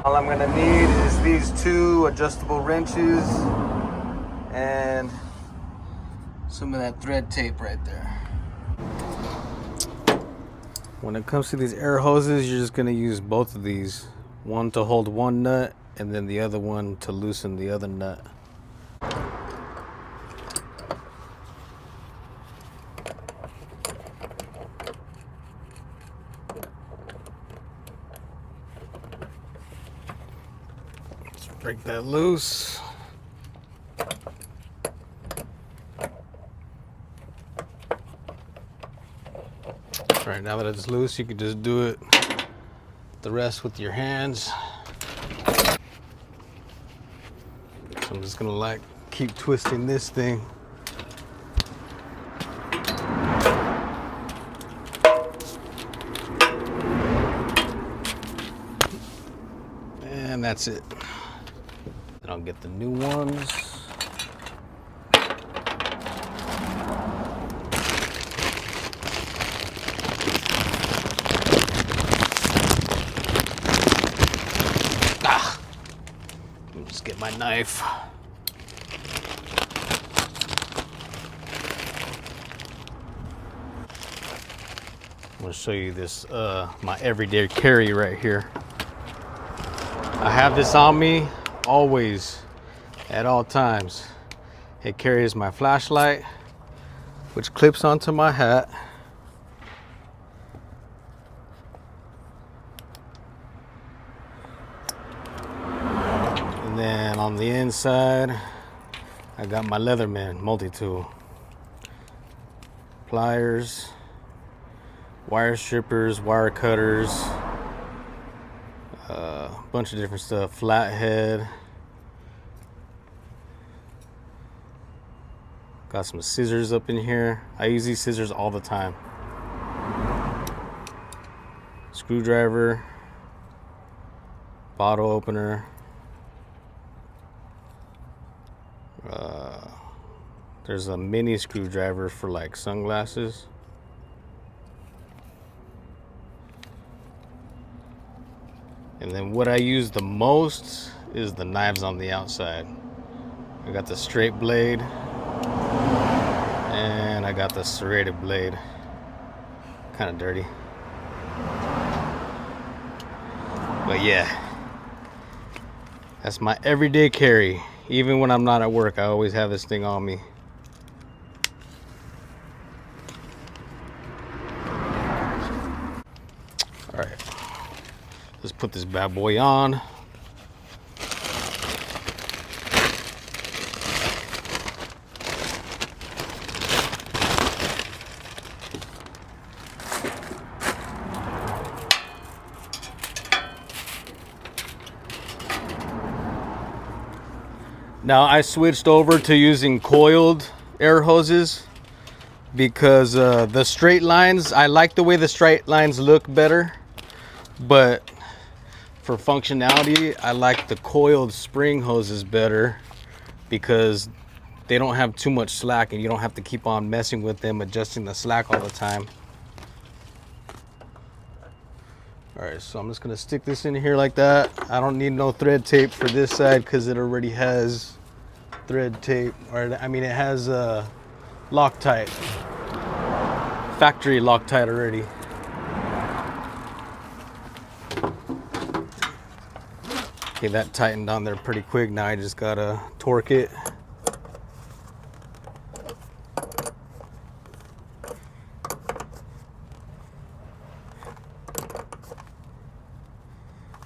All I'm gonna need is these two adjustable wrenches and some of that thread tape right there. When it comes to these air hoses, you're just gonna use both of these. One to hold one nut and then the other one to loosen the other nut. Let's break that loose. All right, now that it's loose, you can just do it the rest with your hands. So I'm just gonna keep twisting this thing. And that's it. Then I'll get the new ones. Let me just get my knife. I'm gonna show you this, my everyday carry right here. I have this on me always, at all times. It carries my flashlight, which clips onto my hat. And then on the inside, I got my Leatherman multi-tool. Pliers, wire strippers, wire cutters, a bunch of different stuff, flathead. Got some scissors up in here. I use these scissors all the time. Screwdriver, bottle opener. There's a mini screwdriver for like sunglasses. And then what I use the most is the knives on the outside. I got the straight blade and I got the serrated blade. Kind of dirty. But yeah, that's my everyday carry. Even when I'm not at work, I always have this thing on me. All right, let's put this bad boy on. Now I switched over to using coiled air hoses because the straight lines, I like the way the straight lines look better, but for functionality, I like the coiled spring hoses better because they don't have too much slack and you don't have to keep on messing with them, adjusting the slack all the time. All right, so I'm just gonna stick this in here like that. I don't need no thread tape for this side because it already has thread tape, or I mean it has Loctite, factory Loctite already. Okay, that tightened on there pretty quick. Now I just gotta torque it.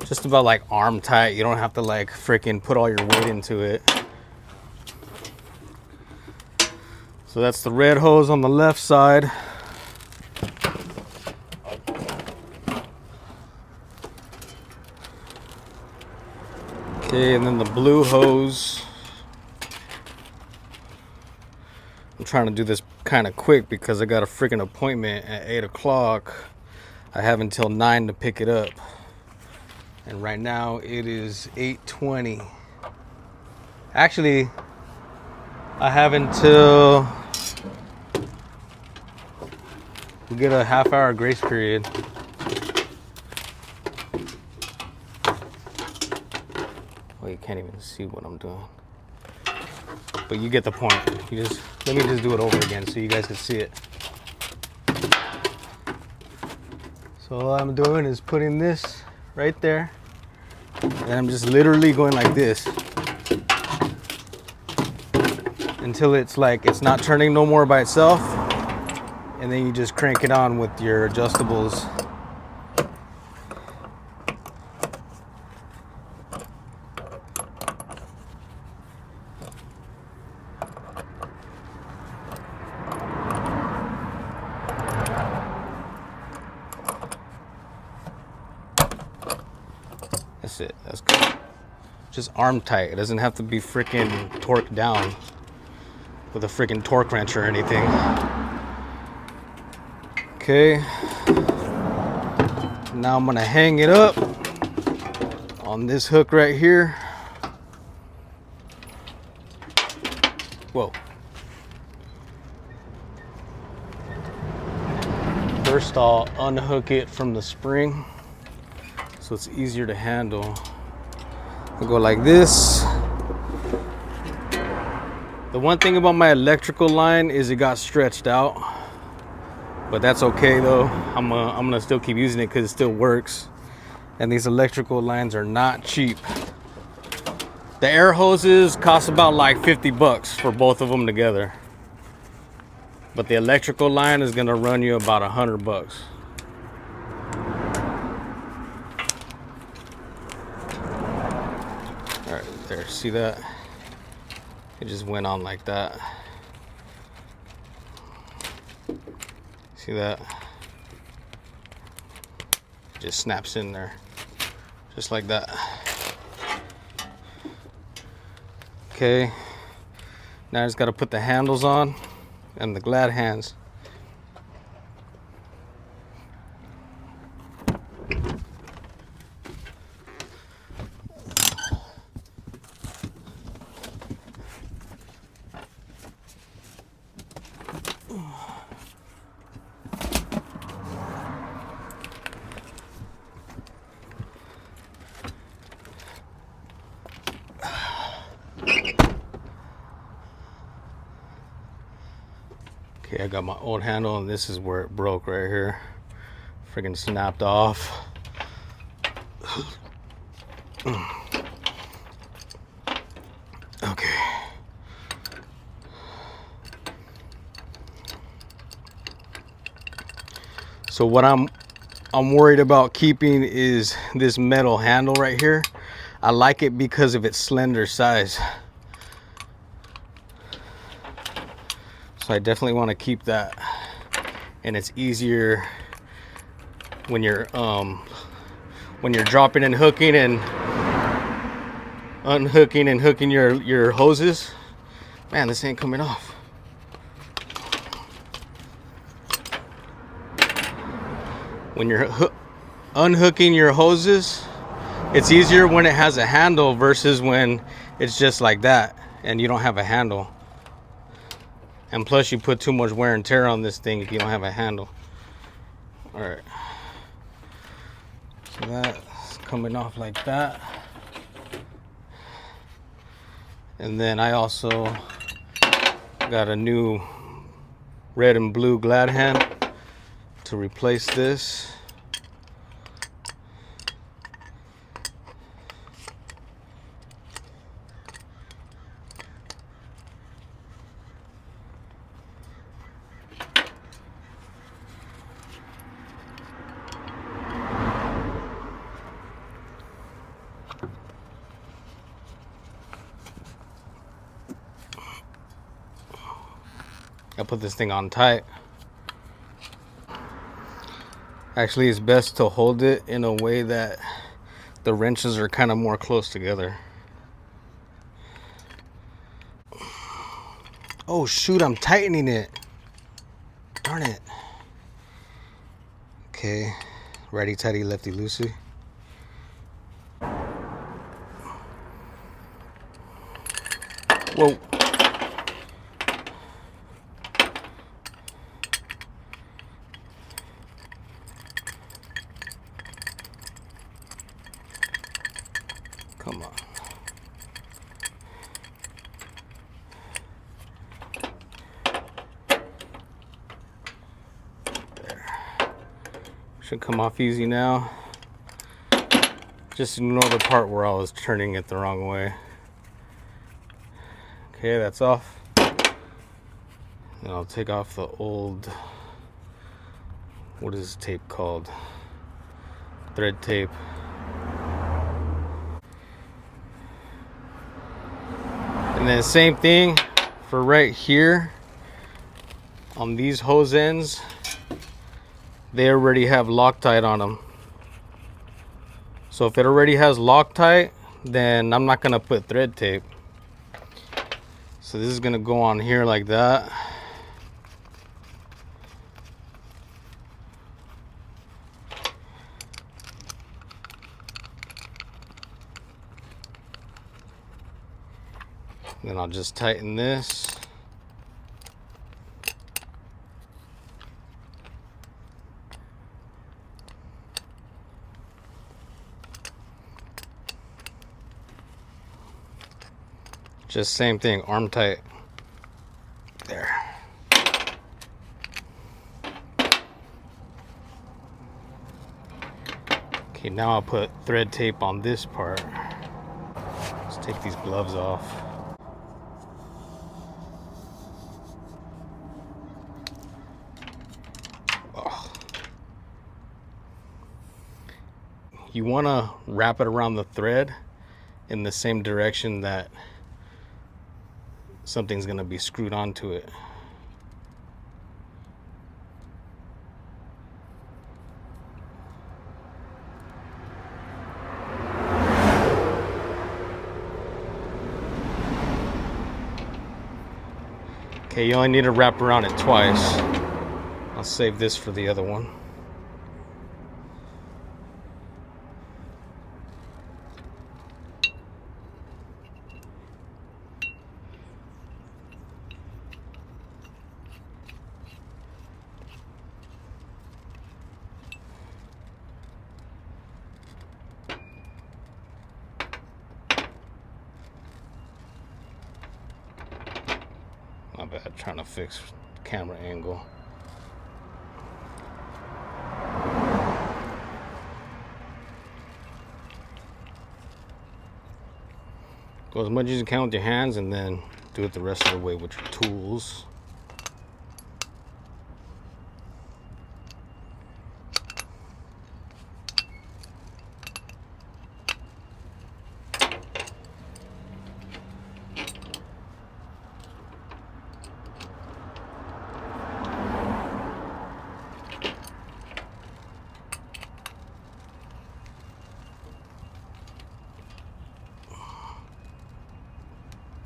Just about like arm tight. You don't have to like freaking put all your weight into it. So that's the red hose on the left side. Okay, and then the blue hose. I'm trying to do this kind of quick because I got a freaking appointment at 8 o'clock. I have until 9 to pick it up. And right now it is 8:20. Actually, I have until we get a half-hour grace period. Well, you can't even see what I'm doing. But you get the point. Let me just do it over again so you guys can see it. So all I'm doing is putting this right there. And I'm just literally going like this until it's like it's not turning no more by itself. And then you just crank it on with your adjustables. That's it. That's good. Just arm tight. It doesn't have to be freaking torqued down with a freaking torque wrench or anything. Okay. Now I'm gonna hang it up on this hook right here. Whoa. First I'll unhook it from the spring so it's easier to handle. I'll go like this. The one thing about my electrical line is it got stretched out, but that's okay though. I'm gonna still keep using it because it still works. And these electrical lines are not cheap. The air hoses cost about like 50 bucks for both of them together. But the electrical line is gonna run you about 100 bucks. All right, there, see that? It just went on like that. See that? It just snaps in there, just like that. Okay, now I just gotta put the handles on and the glad hands. Okay, I got my old handle and this is where it broke right here. Freaking snapped off. Okay. So what I'm worried about keeping is this metal handle right here. I like it because of its slender size. So I definitely want to keep that, and it's easier when you're dropping and hooking and unhooking and hooking your hoses. Man, this ain't coming off. When you're unhooking your hoses, it's easier when it has a handle versus when it's just like that and you don't have a handle. And plus you put too much wear and tear on this thing if you don't have a handle. All right. So that's coming off like that. And then I also got a new red and blue glad hand to replace this. I put this thing on tight. Actually, it's best to hold it in a way that the wrenches are kind of more close together. Oh shoot, I'm tightening it. Darn it. Okay, righty tighty, lefty loosey. Whoa. Come on. Should come off easy now. Just ignore the part where I was turning it the wrong way. Okay, that's off. And I'll take off the old, what is this tape called? Thread tape. And then same thing for right here on these hose ends. They already have Loctite on them. So if it already has Loctite, then I'm not gonna put thread tape. So this is gonna go on here like that. Then I'll just tighten this. Just same thing, arm tight. There. Okay, now I'll put thread tape on this part. Let's take these gloves off. Oh. You want to wrap it around the thread in the same direction that something's going to be screwed onto it. Okay, you only need to wrap around it twice. I'll save this for the other one. My bad, trying to fix camera angle. Go as much as you can with your hands and then do it the rest of the way with your tools.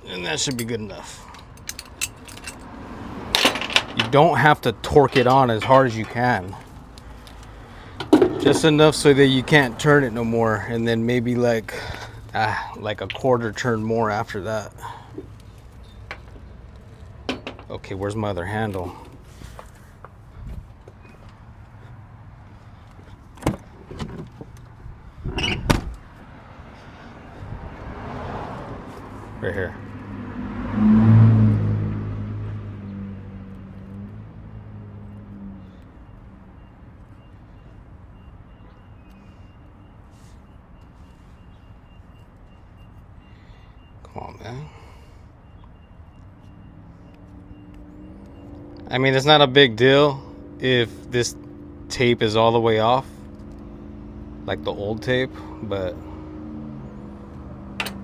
And that should be good enough. You don't have to torque it on as hard as you can. Just enough so that you can't turn it no more. And then maybe like a quarter turn more after that. Okay, where's my other handle? Right here. Come on, man. I mean, it's not a big deal if this tape is all the way off, like the old tape, but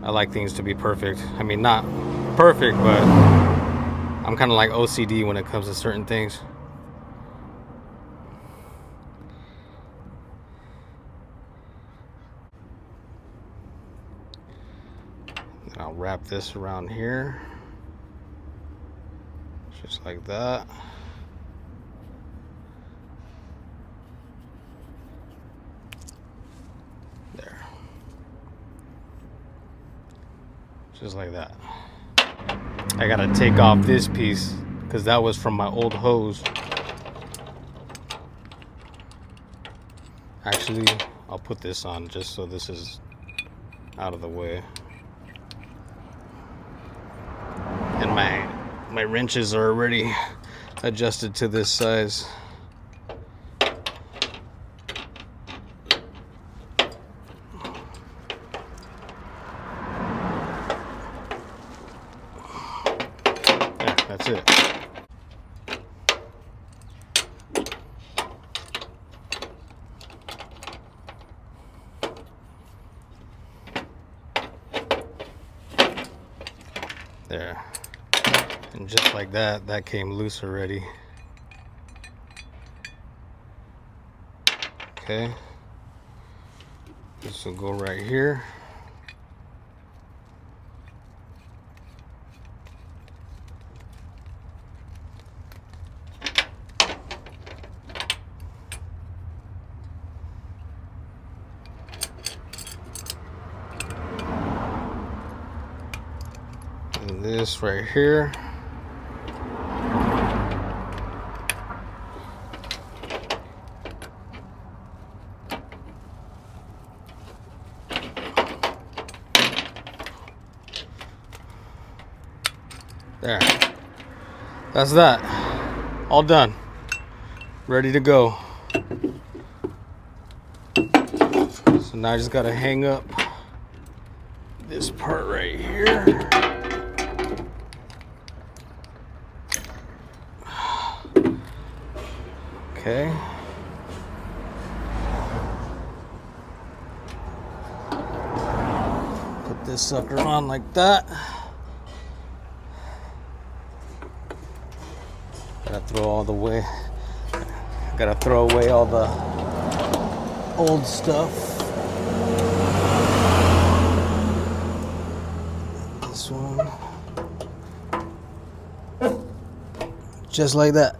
I like things to be perfect. I mean, not perfect, but I'm kind of like OCD when it comes to certain things. And I'll wrap this around here, just like that. There. Just like that. I gotta take off this piece because that was from my old hose. Actually, I'll put this on just so this is out of the way. And my wrenches are already adjusted to this size. it. There. And just like that, that came loose already. Okay. This will go right here. And this right here. There. That's that. All done. Ready to go. So now I just gotta hang up this part right here. Okay. Put this sucker on like that. Gotta throw away all the old stuff. This one. Just like that.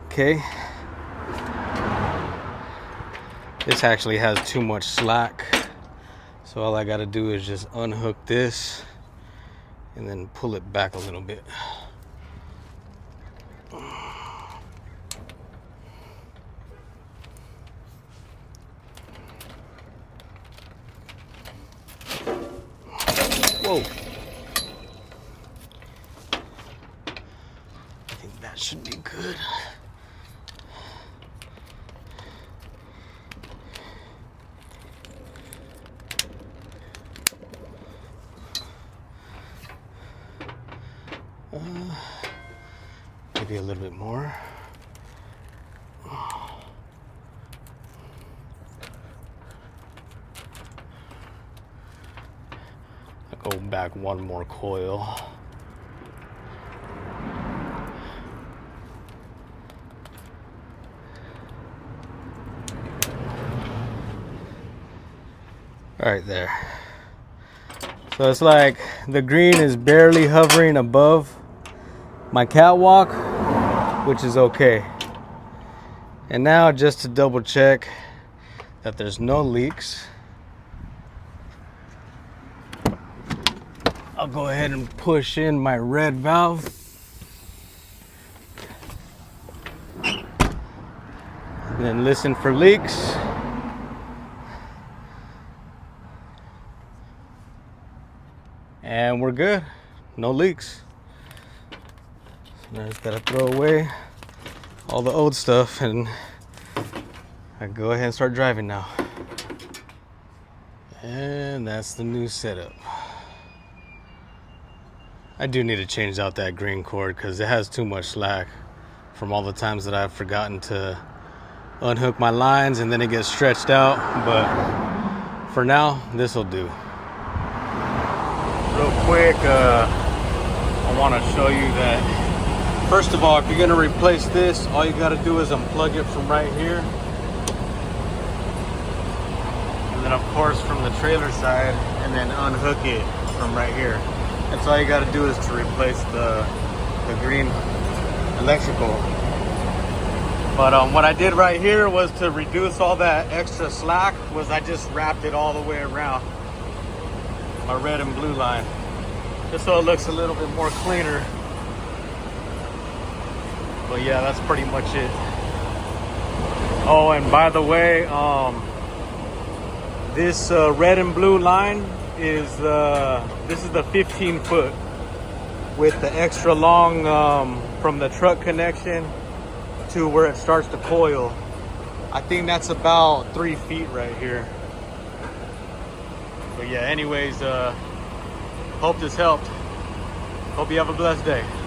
Okay. This actually has too much slack. So all I gotta do is just unhook this and then pull it back a little bit. Whoa. I think that should be good. Maybe a little bit more. I'll go back one more coil. All right, there. So it's like the green is barely hovering above my catwalk, which is okay. And now just to double check that there's no leaks, I'll go ahead and push in my red valve. And then listen for leaks. And we're good. No leaks. So I just gotta throw away all the old stuff and I can go ahead and start driving now. And that's the new setup. I do need to change out that green cord because it has too much slack from all the times that I've forgotten to unhook my lines and then it gets stretched out. But for now, this will do. Real quick, I want to show you that, first of all, if you're going to replace this, all you got to do is unplug it from right here. And then, of course, from the trailer side, and then unhook it from right here. That's all you got to do is to replace the green electrical. But what I did right here was to reduce all that extra slack, was I just wrapped it all the way around my red and blue line, just so it looks a little bit more cleaner. But yeah, that's pretty much it. Oh, and by the way, this red and blue line is this is the 15 foot with the extra long from the truck connection to where it starts to coil. I think that's about 3 feet right here. But yeah, anyways, hope this helped. Hope you have a blessed day.